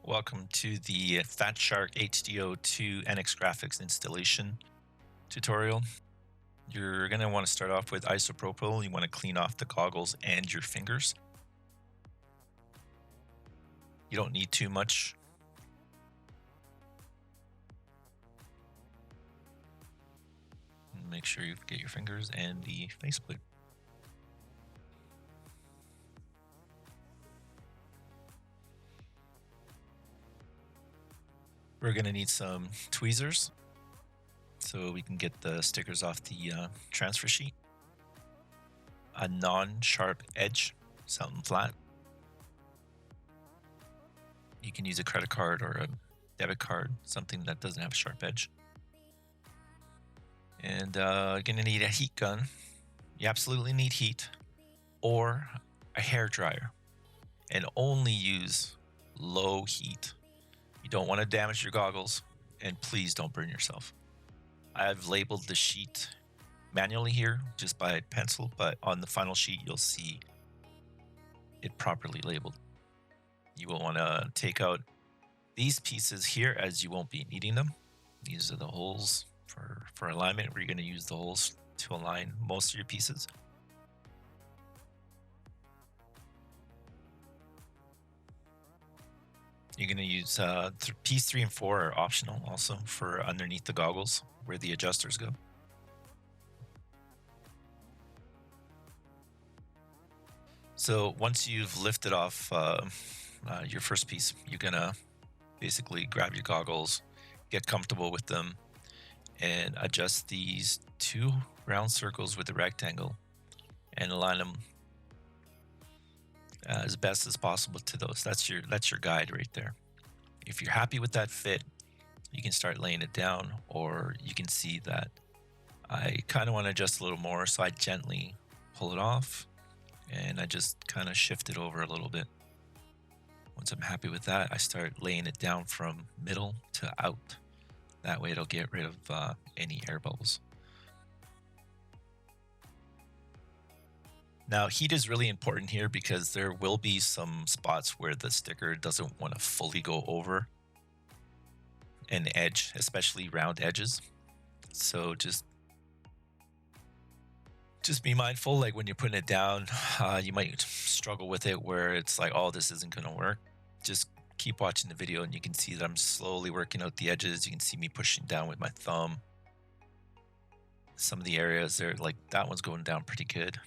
Welcome to the Fatshark HDO2 nxgraphics installation tutorial. You're going to want to start off with isopropyl. You want to clean off the goggles and your fingers. You don't need too much. Make sure you get your fingers and the faceplate. We're going to need some tweezers so we can get the stickers off the transfer sheet. A non-sharp edge, something flat. You can use a credit card or a debit card, something that doesn't have a sharp edge. And you're going to need a heat gun. You absolutely need heat, or a hair dryer, and only use low heat. You don't want to damage your goggles, and please don't burn yourself. I've labeled the sheet manually here just by pencil, but on the final sheet you'll see it properly labeled. You will want to take out these pieces here, as you won't be needing them. These are the holes for alignment, where you're going to use the holes to align most of your pieces. You're going to use piece 3 and 4 are optional also for underneath the goggles where the adjusters go. So once you've lifted off your first piece, you're going to basically grab your goggles, get comfortable with them, and adjust these 2 round circles with the rectangle and align them as best as possible to those. That's your guide right there. If you're happy with that fit, you can start laying it down, or you can see that I kind of want to adjust a little more, so I gently pull it off and I just kind of shift it over a little bit. Once I'm happy with that, I start laying it down from middle to out. That way it'll get rid of any air bubbles. Now, heat is really important here because there will be some spots where the sticker doesn't want to fully go over an edge, especially round edges. So just be mindful, like when you're putting it down, you might struggle with it where it's like, oh, this isn't going to work. Just keep watching the video and you can see that I'm slowly working out the edges. You can see me pushing down with my thumb. Some of the areas there, like that one's going down pretty good.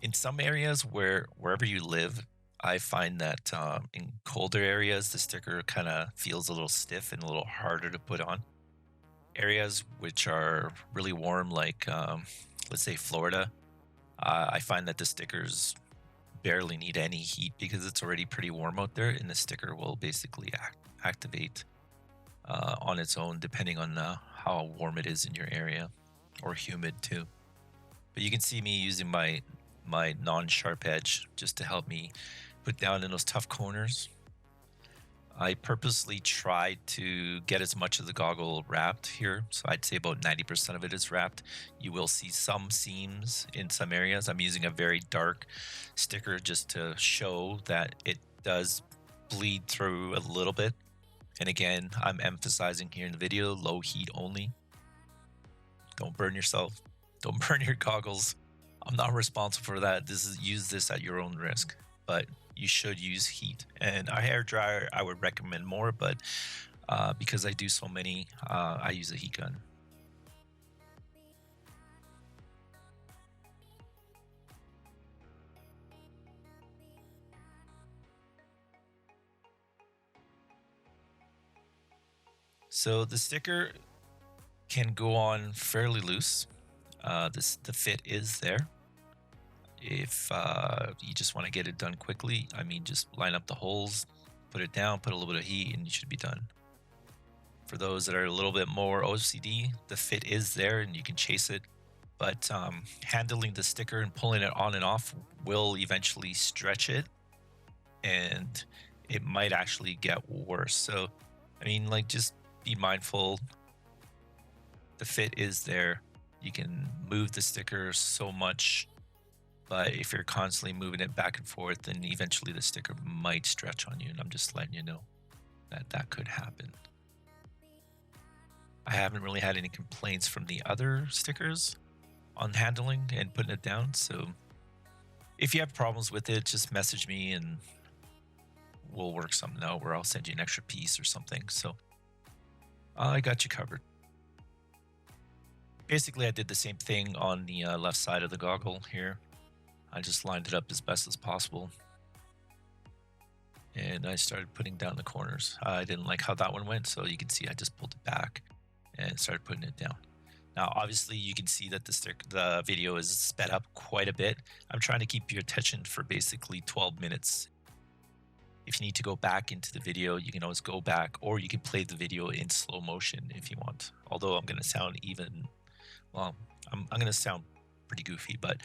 In some areas wherever you live, I find that in colder areas, the sticker kind of feels a little stiff and a little harder to put on. Areas which are really warm, like let's say Florida, I find that the stickers barely need any heat because it's already pretty warm out there, and the sticker will basically activate on its own, depending on how warm it is in your area, or humid too. But you can see me using my non-sharp edge just to help me put down in those tough corners. I purposely tried to get as much of the goggle wrapped here, so I'd say about 90% of it is wrapped. You will see some seams in some areas. I'm using a very dark sticker just to show that it does bleed through a little bit. And again, I'm emphasizing here in the video, low heat only. Don't burn yourself. Don't burn your goggles. I'm not responsible for that. Use this at your own risk, but you should use heat. And a hair dryer, I would recommend more, but because I do so many, I use a heat gun. So the sticker can go on fairly loose. The fit is there. If you just want to get it done quickly, I mean, just line up the holes, put it down, put a little bit of heat, and you should be done. For those that are a little bit more OCD, the fit is there and you can chase it, but handling the sticker and pulling it on and off will eventually stretch it, and it might actually get worse. So, I mean, like, just be mindful. The fit is there. You can move the sticker so much, but if you're constantly moving it back and forth, then eventually the sticker might stretch on you, and I'm just letting you know. that that could happen. I haven't really had any complaints from the other stickers on handling and putting it down. So if you have problems with it, just message me and we'll work something out where I'll send you an extra piece or something. So I got you covered. Basically, I did the same thing on the left side of the goggle here. I just lined it up as best as possible. And I started putting down the corners. I didn't like how that one went, so you can see I just pulled it back and started putting it down. Now, obviously, you can see that the video is sped up quite a bit. I'm trying to keep your attention for basically 12 minutes. If you need to go back into the video, you can always go back, or you can play the video in slow motion if you want. Although I'm going to sound well, I'm going to sound pretty goofy, but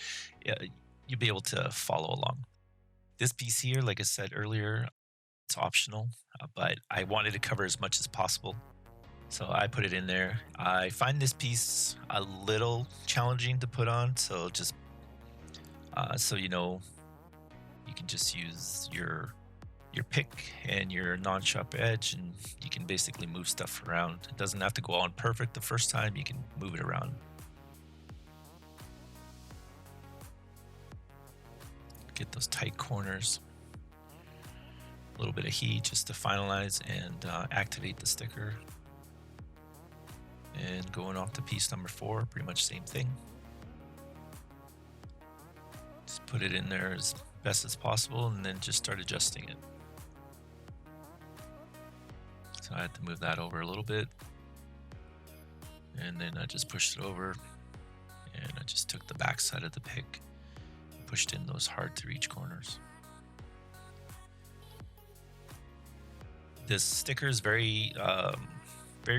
you'll be able to follow along. This piece here, like I said earlier, it's optional, but I wanted to cover as much as possible. So I put it in there. I find this piece a little challenging to put on. So just so you know, you can just use your pick and your non-sharp edge, and you can basically move stuff around. It doesn't have to go on perfect the first time. You can move it around. Get those tight corners. A little bit of heat just to finalize and activate the sticker. And going off to piece number 4, pretty much same thing. Just put it in there as best as possible and then just start adjusting it. So I had to move that over a little bit. And then I just pushed it over and I just took the back side of the pick and pushed in those hard to reach corners. This sticker is very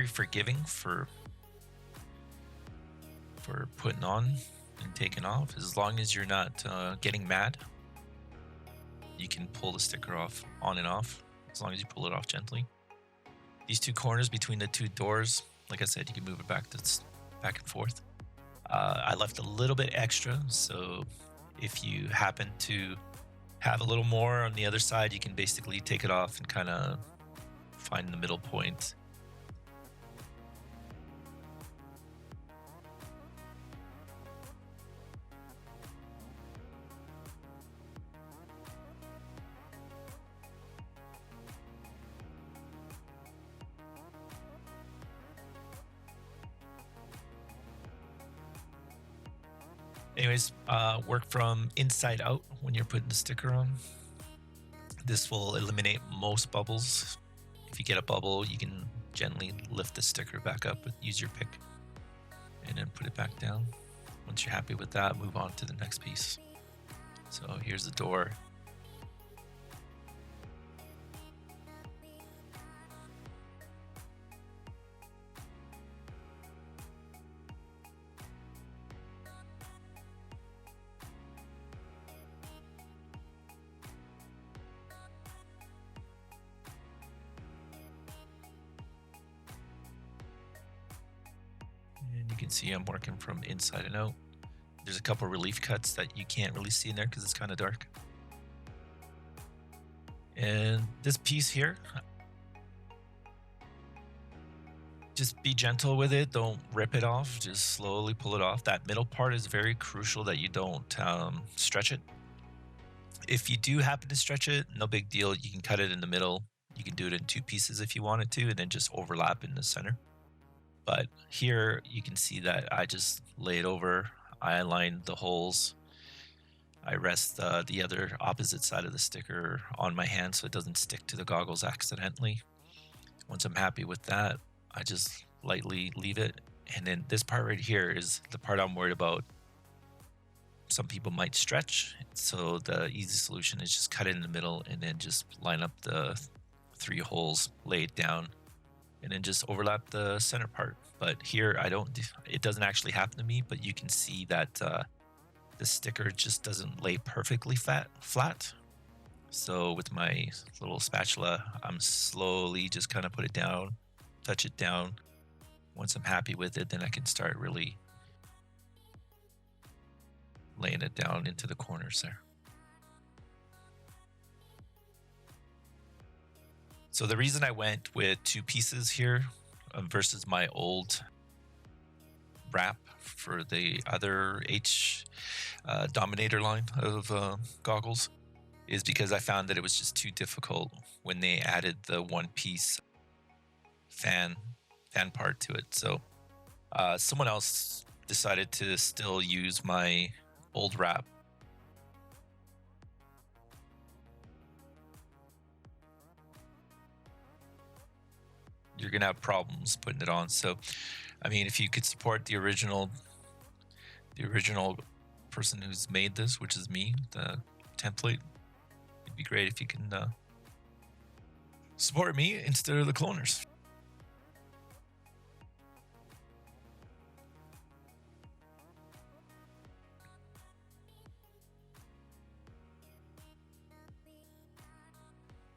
forgiving for putting on and taking off. As long as you're not getting mad, you can pull the sticker off on and off, as long as you pull it off gently. These two corners between the two doors, like I said, you can move it back and forth. I left a little bit extra, so if you happen to have a little more on the other side, you can basically take it off and kind of find the middle point. Anyways, work from inside out when you're putting the sticker on. This will eliminate most bubbles. If you get a bubble, you can gently lift the sticker back up, use your pick, and then put it back down. Once you're happy with that, move on to the next piece. So here's the door. And you can see I'm working from inside and out. There's a couple relief cuts that you can't really see in there because it's kind of dark. And this piece here, just be gentle with it. Don't rip it off. Just slowly pull it off. That middle part is very crucial that you don't stretch it. If you do happen to stretch it, no big deal. You can cut it in the middle. You can do it in 2 pieces if you wanted to, and then just overlap in the center. But here you can see that I just lay it over. I align the holes. I rest the other opposite side of the sticker on my hand so it doesn't stick to the goggles accidentally. Once I'm happy with that, I just lightly leave it. And then this part right here is the part I'm worried about. Some people might stretch. So the easy solution is just cut it in the middle and then just line up the 3 holes, lay it down, and then just overlap the center part. But here it doesn't actually happen to me, but you can see that the sticker just doesn't lay perfectly flat. So with my little spatula, I'm slowly just kind of put it down, touch it down. Once I'm happy with it, then I can start really laying it down into the corners there. So the reason I went with two pieces here versus my old wrap for the other Dominator line of goggles is because I found that it was just too difficult when they added the one piece fan part to it. So someone else decided to still use my old wrap. You're gonna have problems putting it on. So, I mean, if you could support the original person who's made this, which is me, the template, it'd be great if you can support me instead of the cloners.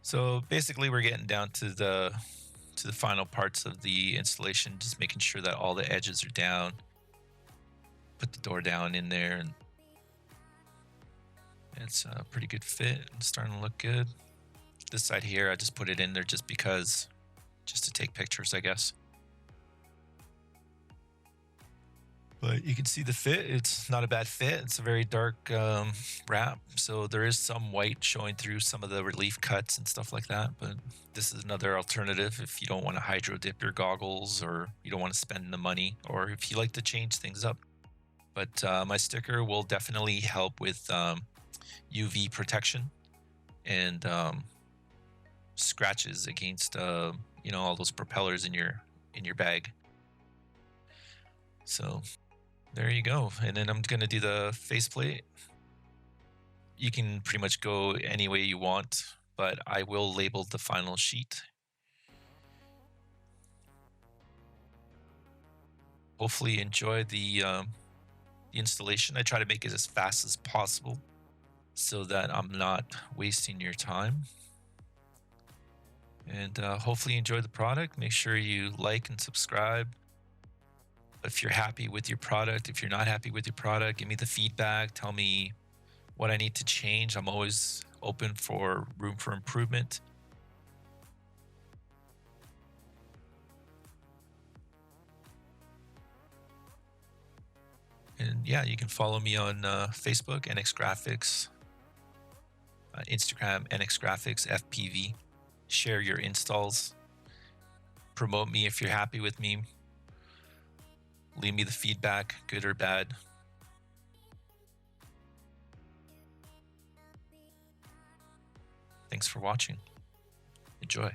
So basically, we're getting down to the final parts of the installation, just making sure that all the edges are down. Put the door down in there, and it's a pretty good fit. It's starting to look good. This side here, I just put it in there just because, just to take pictures, I guess. But you can see the fit. It's not a bad fit. It's a very dark wrap, so there is some white showing through some of the relief cuts and stuff like that. But this is another alternative if you don't want to hydro dip your goggles, or you don't want to spend the money, or if you like to change things up. But my sticker will definitely help with UV protection and scratches against all those propellers in your bag. So there you go. And then I'm going to do the faceplate. You can pretty much go any way you want, but I will label the final sheet. Hopefully enjoy the installation. I try to make it as fast as possible so that I'm not wasting your time. And hopefully enjoy the product. Make sure you like and subscribe. If you're happy with your product, if you're not happy with your product, give me the feedback. Tell me what I need to change. I'm always open for room for improvement. And yeah, you can follow me on Facebook, nxgraphics, Instagram, nxgraphics, FPV. Share your installs. Promote me if you're happy with me. Leave me the feedback, good or bad. Thanks for watching. Enjoy.